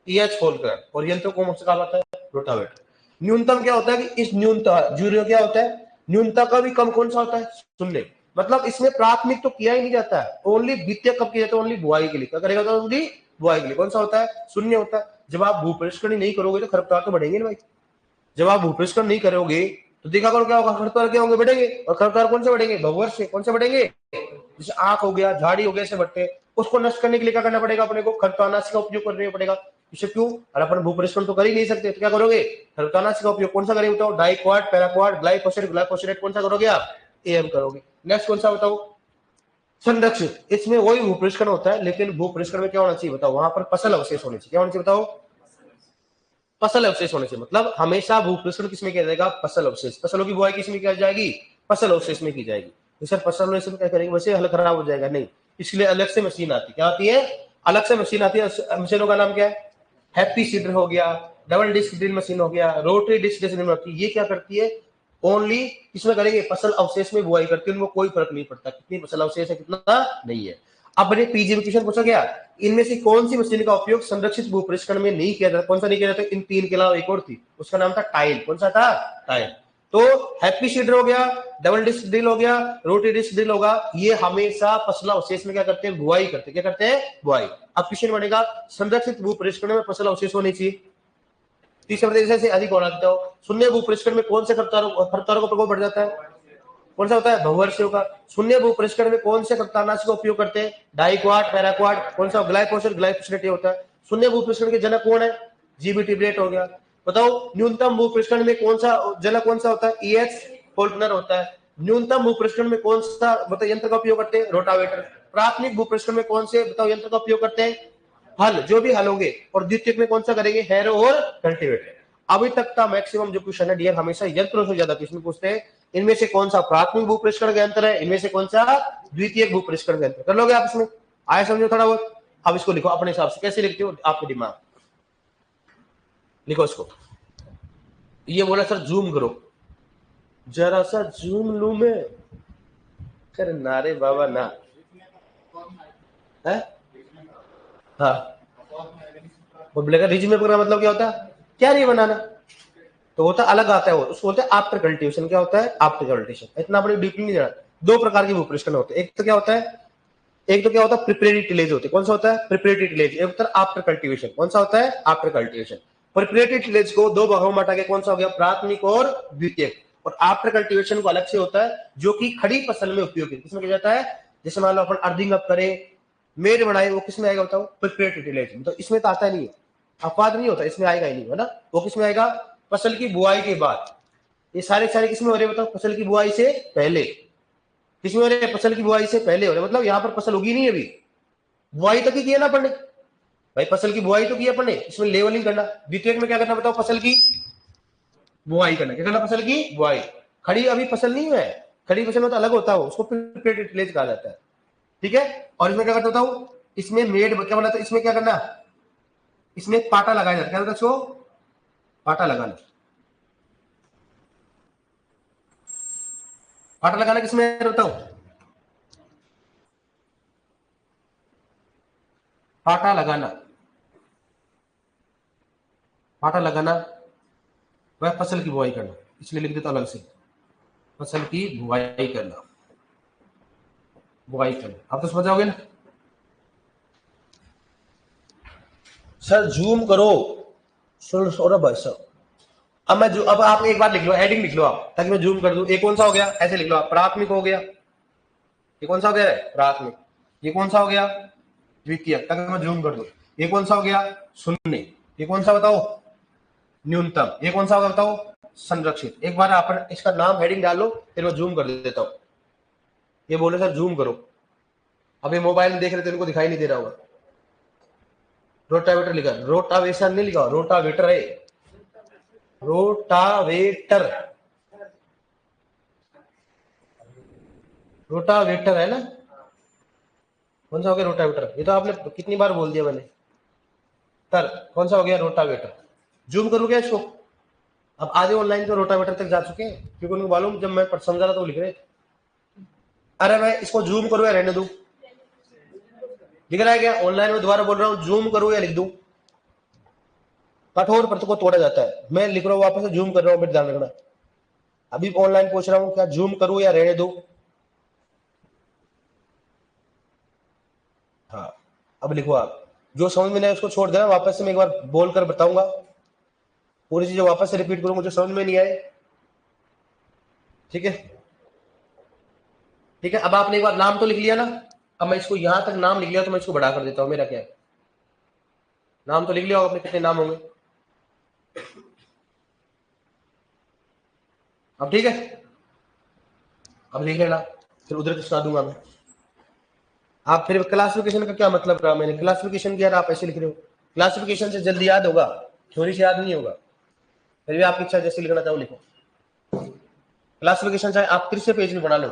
ईएच होलकर, और यंत्र कौन सा होता है, रोटावेटर। न्यूनतम क्या होता है कि इस न्यूनतम जीरो क्या होता है, न्यूनतम का भी कम कौन सा होता है, शून्य। मतलब इसमें प्राथमिक तो किया ही नहीं जाता है, ओनली द्वितीय कब किया जाता है, ओनली बुआई के लिए। क्या करेगा तो ओनली बुआई के लिए। कौन सा होता है, शून्य होता है। जब आप भूपरिष्करण नहीं करोगे तो खरपतवार तो बढ़ेंगे ना भाई। जब आप भूपरिष्करण नहीं करोगे तो देखा करो क्या होगा, खरपतवार क्या होंगे, बढ़ेंगे। और खरपतवार कौन से बढ़ेंगे, भगवर से। कौन से बढ़ेंगे, जैसे आंख हो गया, झाड़ी हो गया, ऐसे बढ़ते। उसको नष्ट करने के लिए क्या करना पड़ेगा, अपने को खरपतवारनाशी का उपयोग करना पड़ेगा। इसे क्यों, और अपन भूपरिष्करण तो कर ही नहीं सकते, तो क्या करोगे, खरपतवारनाशी का उपयोग। कौन सा करेंगे बताओ, डाइक्वाट, पैराक्वाट, ग्लाइफोसेट, ग्लाइफोसेट कौन सा करोगे आप, एएम करोगे। नेक्स्ट कौन सा बताओ, संरक्षित। इसमें वही भूपरिष्करण होता है, लेकिन भूपरिष्करण में क्या होना चाहिए बताओ, वहां पर फसल अवशेष होने चाहिए। क्या होना चाहिए बताओ, फसल अवशेष होने चाहिए। मतलब हमेशा भूपरिष्करण किसमें किया जाएगा, फसल अवशेष। फसलों की बुआई किसमें की जाएगी, फसल अवशेष में की जाएगी। तो सर फसल अवशेष में क्या करेंगे, वैसे हल खराब हो जाएगा, नहीं। इसलिए अलग से मशीन आती है। क्या आती है, अलग से मशीन आती है। मशीनों का नाम क्या है, हैप्पी सीडर हो गया, डबल डिस्क ड्रिल मशीन हो गया, रोटरी डिस्क ड्रिल मशीन होती है। ये क्या करती है, ओनली किसमें करेंगे, फसल अवशेष में बुआई करती है। उनको कोई फर्क नहीं पड़ता कितनी फसल अवशेष है कितना नहीं है। अब बड़े पीजी में क्वेश्चन पूछा गया, इनमें से कौन सी मशीन का उपयोग संरक्षित भूपरिष्करण में नहीं किया जाता, कौन सा नहीं किया जाता, इन 3 के अलावा एक और थी, उसका नाम था टाइल। कौन सा था, टाइल। तो हैप्पी सीडर हो गया, डबल डिस्क ड्रिल हो गया, रोटरी डिस्क ड्रिल होगा, ये हमेशा फसल अवशेष में क्या करते हैं, बुआई करते हैं। क्या करते हैं, बुआई। अब क्वेश्चन बनेगा, संरक्षित भूपरिष्करण में फसल अवशेष होनी चाहिए। तीसरे प्रतिशत से अधिक होना चाहिए। शून्य भूपरिष्करण में कौन से खरपतवारों का प्रकोप बढ़ जाता है, कौन सा होता है, भगवर्षियों का। शून्य भूपरिष्करण में कौन से खरपतवारनाशी का उपयोग करते हैं, डाइक्वाट, पैराक्वाट, कौन सा, ग्लाइफोसेट, ग्लाइफोसेट ये होता है। शून्य भूपरिष्करण के जनक कौन है, जीबीटी ब्लेट हो गया। बताओ न्यूनतम भूपरिष्करण में कौन सा जनक कौन सा होता है, ईएच फोल्टनर होता है। न्यूनतम भूपरिष्करण में कौन सा बताओ यंत्र का उपयोग करते हैं, रोटावेटर। प्राथमिक भूपरिष्करण में कौन से बताओ यंत्र का उपयोग करते हैं, हल, जो भी हल होंगे। और द्वितीयक में कौन सा करेंगे, हैरो और कल्टीवेटर। अभी तक का मैक्सिमम जो क्वेश्चन है डियर, हमेशा यंत्रों से ज्यादा क्वेश्चन पूछते हैं। इनमें से कौन सा प्राथमिक भूपरिष्करण का यंत्र है, इनमें से कौन सा द्वितीयक भूपरिष्करण का यंत्र, कर लोगे आप इसमें, आए समझो थोड़ा बहुत। अब इसको लिखो अपने हिसाब से, कैसे लिखते हो आपके दिमाग, लिखो इसको। ये बोला सर जूम करो, जरा सा जूम लू मैं, कर नारे बाबा ना है। हाँ, वो बोलेगा रिज्यूमे का मतलब क्या होता है, क्या नहीं बनाना, तो होता अलग आता है वो, उसको बोलते हैं आफ्टर कल्टीवेशन। क्या होता है, आफ्टर कल्टीवेशन। इतना बड़ी डीपली नहीं जाना। 2 प्रकार के भूपरिष्करण होते हैं, एक तो क्या होता है, एक तो क्या होता है प्रिपरेटरी टिलेज होती है। कौन सा होता है, प्रिपरेटरी टिलेज। एक होता है आफ्टर कल्टीवेशन। कौन सा होता है, आफ्टर कल्टीवेशन। प्रिपरेटरी टिलेज को 2 भागों में बांटा के कौन सा हो गया, प्राथमिक और द्वितीयक। और आफ्टर कल्टीवेशन को अलग से होता है, जो कि खड़ी फसल में उपयोग है। किसमें किया जाता है, जैसे मान लो अपन अर्थिंग अप करें, मेड बनाए, वो किसमें आएगा बताओ, प्रिपरेटरी टिलेज में। तो इसमें तो आता नहीं है, अपवाद नहीं होता, इसमें आएगा ही नहीं, है ना। वो किसमें आएगा, फसल की बुआई के बाद। ये सारे किसमें हो रहे हैं बताओ, फसल की बुआई से पहले। किसमें हो रहे हैं, फसल की बुआई से पहले हो रहे, मतलब यहाँ पर फसल उगी नहीं अभी, बुआई तक ही किया ना अपन ने भाई, फसल की बुआई तो की अपन ने, इसमें लेवलिंग करना। द्वितीयक में क्या करना बताओ, फसल की बुआई करना। क्या करना, फसल की बुआई। खड़ी अभी फसल नहीं है, खड़ी फसल में तो अलग होता है, उसको प्रिपरेटरी टिलेज कहा जाता है, ठीक है। और इसमें क्या करता बताओ, इसमें मेड क्या बोला था, इसमें क्या करना, इसमें पाटा लगाया जाता है। क्या होता है इसको, पाटा लगाना। पाटा लगाना किसमें बताओ, पाटा लगाना, पाटा लगाना वह फसल की बुआई करना, इसलिए लिख देता अलग से, फसल की बुआई करना, बुआई करना। आप तो समझ जाओगे ना सर, जूम करो, सुन सौरभ भाई साहब। अब आप एक बार लिख लो, हेडिंग लिख लो आप, ताकि मैं जूम कर दूं। ये कौन सा हो गया, ऐसे लिख लो आप, प्राथमिक हो गया। ये कौन सा हो गया, प्राथमिक। ये कौन सा हो गया, द्वितीयक, ताकि मैं जूम कर दूं। ये कौन सा हो गया, शून्य। ये कौन सा बताओ, न्यूनतम। ये कौन सा होगा बताओ, संरक्षित। एक बार आप इसका नाम हेडिंग डालो, फिर मैं जूम कर देता हूं। ये बोले सर जूम करो, अभी मोबाइल में देख रहे थे, इनको दिखाई नहीं दे रहा होगा। रोटावेटर लिखा, रोटावेशन नहीं लिखा, रोटावेटर है, रोटावेटर, रोटावेटर है ना। कौन सा हो गया रोटावेटर? ये तो आपने कितनी बार बोल दिया मैंने। तर कौन सा हो गया रोटावेटर? जूम करूँ क्या इसको? अब आधे ऑनलाइन तो रोटावेटर तक जा चुके हैं, क्योंकि उनको मालूम जब मैं समझा रहा तो वो लिख रहे थे। अरे मैं इसको जूम करूँ या रहने दूं? दिख रहा है क्या? ऑनलाइन में दोबारा बोल रहा हूँ, जूम करूँ या लिख दूं? कठोर प्रत को तोड़ा जाता है। मैं लिख रहा हूँ वापस से, जूम कर रहा हूँ, मेरे ध्यान रखना। अभी ऑनलाइन पूछ रहा हूँ, क्या जूम करूँ या रहने दूं? हाँ, अब लिखो आप। जो समझ में नहीं आया उसको छोड़ देना, वापस से मैं एक बार बोल कर बताऊंगा, पूरी चीजें वापस से रिपीट करूंगा जो समझ में नहीं आए। ठीक है, ठीक है। अब आपने एक बार नाम तो लिख लिया ना, अब मैं इसको यहां तक नाम लिख लिया तो मैं इसको बड़ा कर देता हूँ, मेरा क्या है। नाम तो लिख लिया होगा आपने, कितने नाम होंगे? अब ठीक है, अब लिख लेना, फिर उधर तो सुना दूंगा मैं। आप फिर क्लासिफिकेशन का क्या मतलब रहा? मैंने क्लासिफिकेशन किया, आप ऐसे लिख रहे हो। क्लासिफिकेशन से जल्दी याद होगा, थ्योरी से याद नहीं होगा। फिर भी आपकी इच्छा, जैसे लिखना चाहो लिखो। क्लासिफिकेशन चाहे आप तीसरे पेज में बना लो,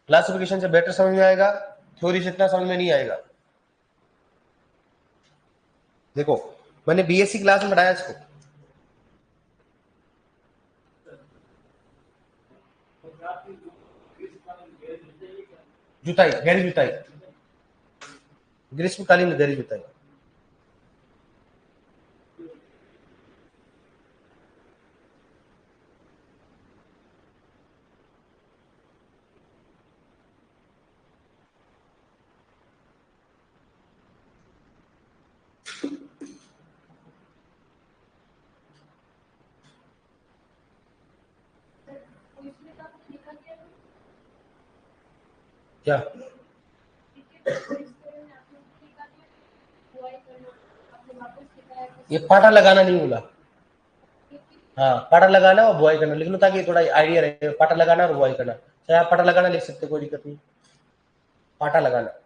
क्लासिफिकेशन से बेटर समझ में आएगा, थ्योरी से इतना समझ में नहीं आएगा। देखो, मैंने बीएससी क्लास में पढ़ाया इसको। जुताई, गहरी जुताई, ग्रीष्मकालीन गहरी जुताई। क्या? ये पाटा लगाना नहीं बोला। हाँ, पाटा लगाना और बुआई करना लिख लो, ताकि थोड़ा आइडिया रहे। पाटा लगाना और बुआई करना, चाहे आप पाटा लगाना लिख सकते, कोई दिक्कत नहीं। पाटा लगाना।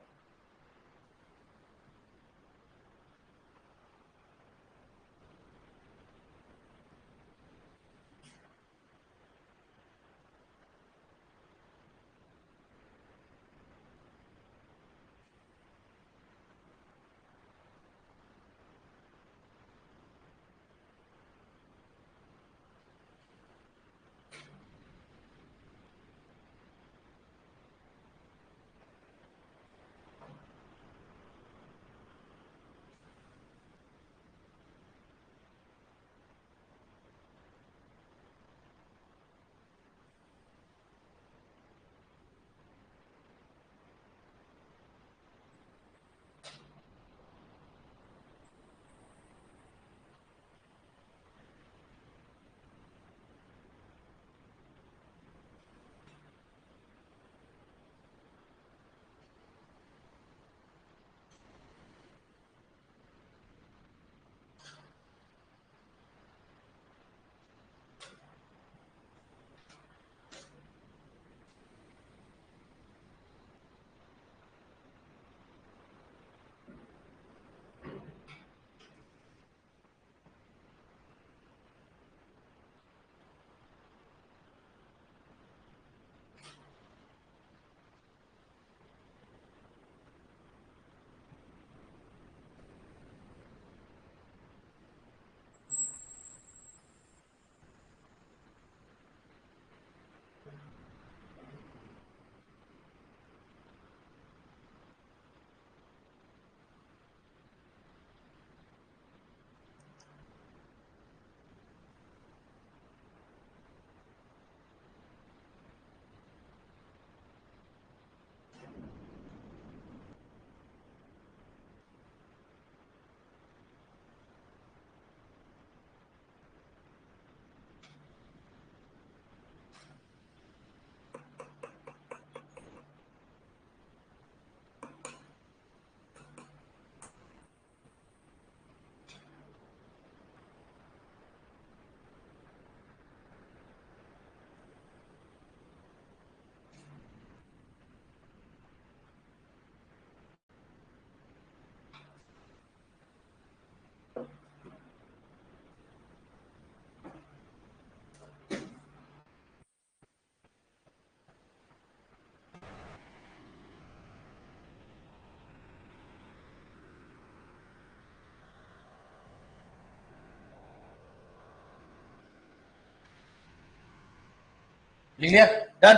लिख लिया? डन।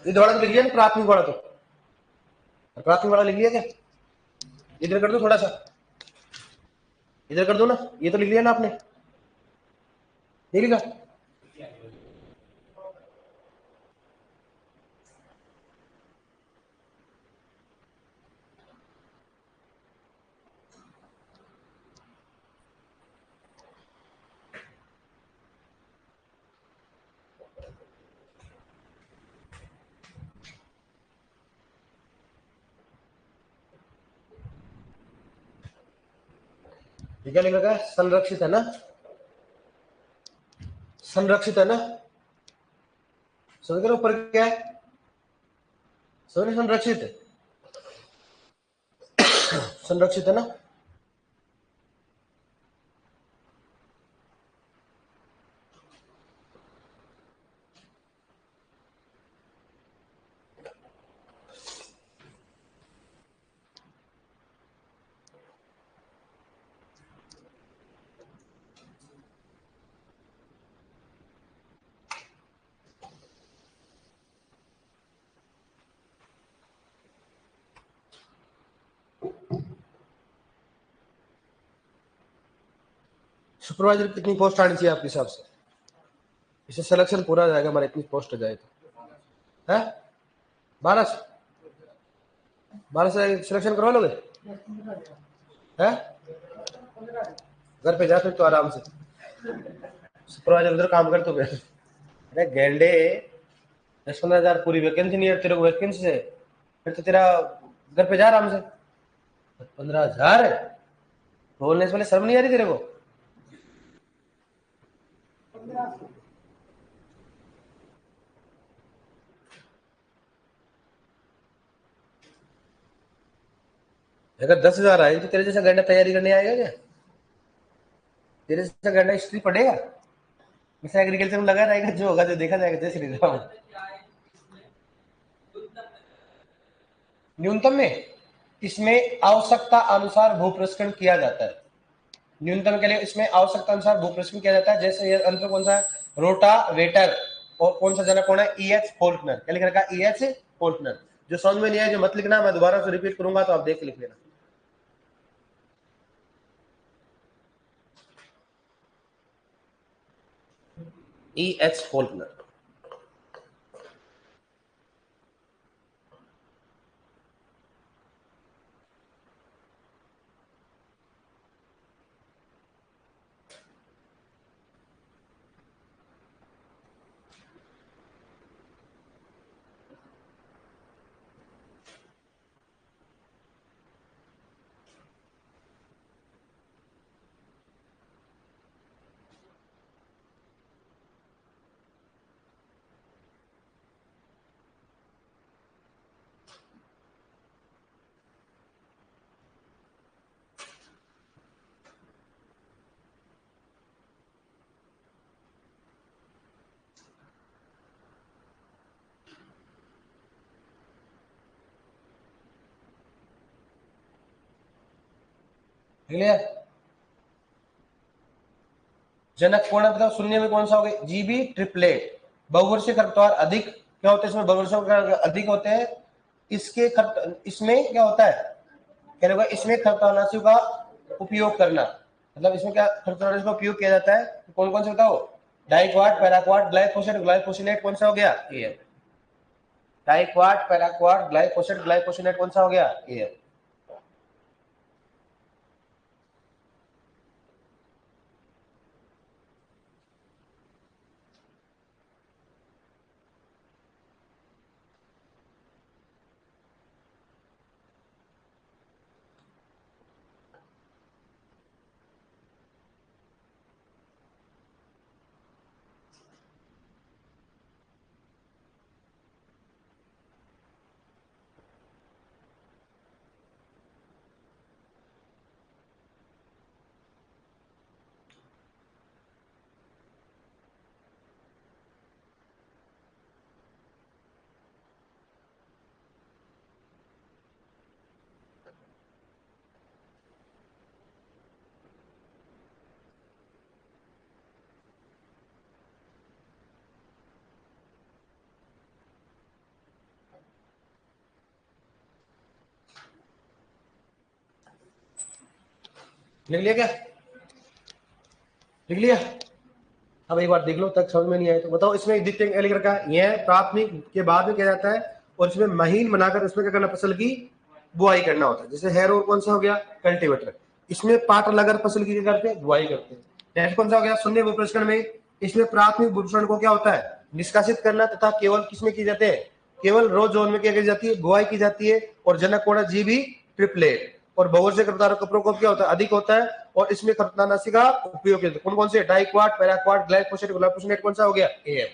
ये वाला तो लिख लिया ना, प्राथमिक वाला तो, प्राथमिक वाला लिख लिया क्या? इधर कर दो थोड़ा सा, इधर कर दो ना, ये तो लिख लिया ना आपने, नहीं लिखा? ये क्या लिख रखा है? संरक्षित है ना, संरक्षित है ना, समझ गए ऊपर क्या है? समझ, संरक्षित है, संरक्षित है ना। सुपरवाइजर कितनी पोस्ट आनी चाहिए आपके हिसाब से? इससे सिलेक्शन पूरा हो जाएगा हमारा, इतनी पोस्ट हो जाए तो है 12 से, 12 से सिलेक्शन करवा लोगे? है घर पे जा फिर तो आराम से, सुपरवाइजर उधर काम कर तो फिर। अरे गेंडे, 10-15 हजार पूरी वैकेंसी नहीं है तेरे को, वैकेंसी से फिर तो तेरा घर पे जा आराम से। 15,000 है, बोलने से पहले शर्म नहीं आ रही तेरे को? अगर 10,000 आए तो तेरे जैसा गंडा तैयारी करने आएगा क्या? तेरे जैसा गंडा हिस्ट्री पढ़ेगा? वैसे एग्रीकल्चर में लगा रहेगा, जो होगा जो देखा जाएगा। जय श्री राम। न्यूनतम में इसमें आवश्यकता अनुसार भूप्रस्खलन किया जाता है। न्यूनतम के लिए इसमें आवश्यकता अनुसार भूप्रस्खलन किया जाता है। जैसे ये अंतर कौन सा है? रोटा वेटर। और कौन सा जनक कौन है? EH फोल्कनर। क्या लिख रखा है? EH फोल्कनर। जो समझ में नहीं आया जो मत लिखना, मैं दोबारा से रिपीट करूंगा तो आप देख के लिख लेना। EH फोल्कनर। क्लियर? जनक कौन है बताओ? शून्य में कौन सा हो गया? GB triplet. बहुवर्षीय खरपतवार अधिक क्या होते हैं इसमें? बहुवर्षीय अधिक होते हैं। इसमें क्या होता है? कहने को इसमें खरपतवारनाशियों का उपयोग करना, मतलब इसमें क्या खरपतवारनाशियों का उपयोग किया जाता है? कौन कौन से बताओ? Diquat, paraquat, glyphosate, glufosinate. कौन सा हो गया? ये डाइक्वाट, पैराक्वाट, ग्लाइफोसेट, ग्लाइफोसिनेट। कौन सा हो गया? ये लिख लिया क्या? लिख लिया? अब एक बार देख लो, तक समझ में नहीं आया तो बताओ। इसमें द्वितीयक लिख रखा है, यह प्राथमिक के बाद में किया जाता है और इसमें महीन बनाकर उसमें क्या करना, फसल की बुआई करना होता है। जैसे हैरो कौन सा हो गया, कल्टीवेटर। इसमें पाट लगाकर फसल की क्या करते हैं, बुआई करते हैं। नेक्स्ट कौन सा हो गया, शून्य भूप्रक्षण में। इसमें प्राथमिक भूप्रक्षण को क्या होता है, निष्कासित करना तथा केवल किसमें की जाते हैं, केवल रो जोन में क्या की जाती है, बुआई की जाती है। और जनक कोड़ा जीबी ट्रिपलेट और बहुत से खरपतवारों का प्रकोप क्या होता है, अधिक होता है। और इसमें खरपतवारनाशी का उपयोग किया, कौन कौन से, डाइक्वाट, पैराक्वाट, ग्लाइफोसेट, ग्लाइफोसेट कौन सा हो गया, एएम।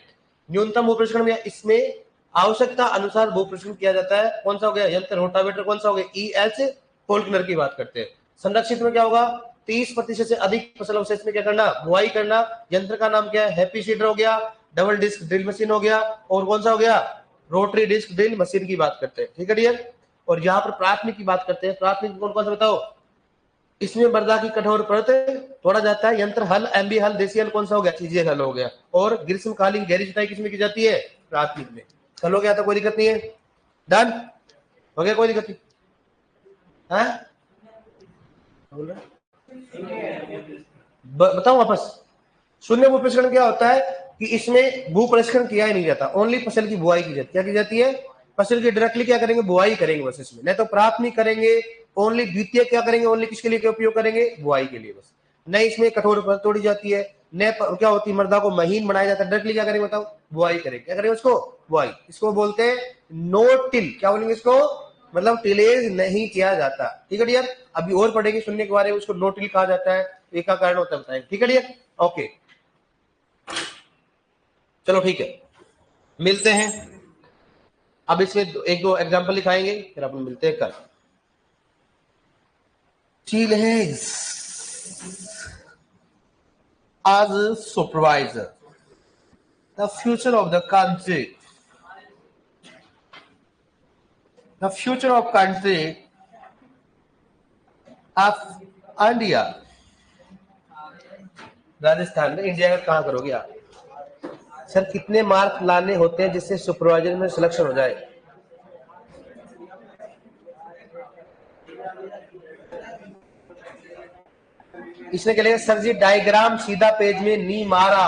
न्यूनतम भूप्रक्षण में इसमें आवश्यकता अनुसार भूप्रक्षण किया जाता है, कौन सा हो गया, यंत्र रोटावेटर कौन सा हो गया, ईएच फोल्कनर की बात करते हैं। संरक्षित में क्या होगा, 30% से अधिक फसल अवशेष में क्या करना, बुआई करना। यंत्र का नाम क्या है, हैप्पी सीडर हो गया, डबल डिस्क ड्रिल मशीन हो गया, और कौन सा हो गया, रोटरी डिस्क ड्रिल मशीन की बात करते हैं। ठीक है डियर। और यहाँ पर प्राथमिक की बात करते हैं, प्राथमिक कौन कौन सा बताओ। इसमें मृदा की कठोर परत तोड़ा जाता है। यंत्र हल, एमबी हल, देसी हल कौन सा हो गया, चीजें हल हो गया। और ग्रीष्मकालीन गहरी जुताई किसमें की जाती है, प्राथमिक में। हल हो गया तो कोई दिक्कत नहीं है, डन हो गया, कोई दिक्कत नहीं है। बताओ वापस। शून्य भूप्रक्षण क्या होता है कि इसमें भूप्रक्षण किया ही नहीं जाता, ओनली फसल की बुआई की जाती है। क्या की जाती है, फसल की डायरेक्टली क्या करेंगे, बुआई करेंगे बस इसमें, नहीं तो प्राथमिक करेंगे। ओनली द्वितीय क्या करेंगे, ओनली किसके लिए उपयोग करेंगे, बुआई के लिए बस। नहीं इसमें कठोर परत तोड़ी जाती है, न क्या होती है, मृदा को महीन बनाया जाता है। डायरेक्टली क्या करेंगे बताओ, बुआई करेंगे। क्या करेंगे उसको, बुआई। इसको बोलते हैं नो टिल, क्या बोलेंगे इसको, मतलब टिलेज नहीं किया जाता। ठीक है डियर। अभी और पढ़ेंगे शून्य के बारे में, उसको नो टिल कहा जाता है, एक का कारण होता है बताएंगे। ठीक है डियर, ओके चलो ठीक है, मिलते हैं। अब इसमें एक दो एग्जांपल दिखाएंगे, फिर अपन मिलते हैं कल। Chiles as a supervisor, the future of the country, the future of country of India। Rajasthan में, इंडिया का कहाँ करोगे आप, सर कितने मार्क लाने होते हैं जिससे सुपरवाइजर में सिलेक्शन हो जाए। इसने क्या लिखा, सर जी डायग्राम सीधा पेज में नहीं मारा।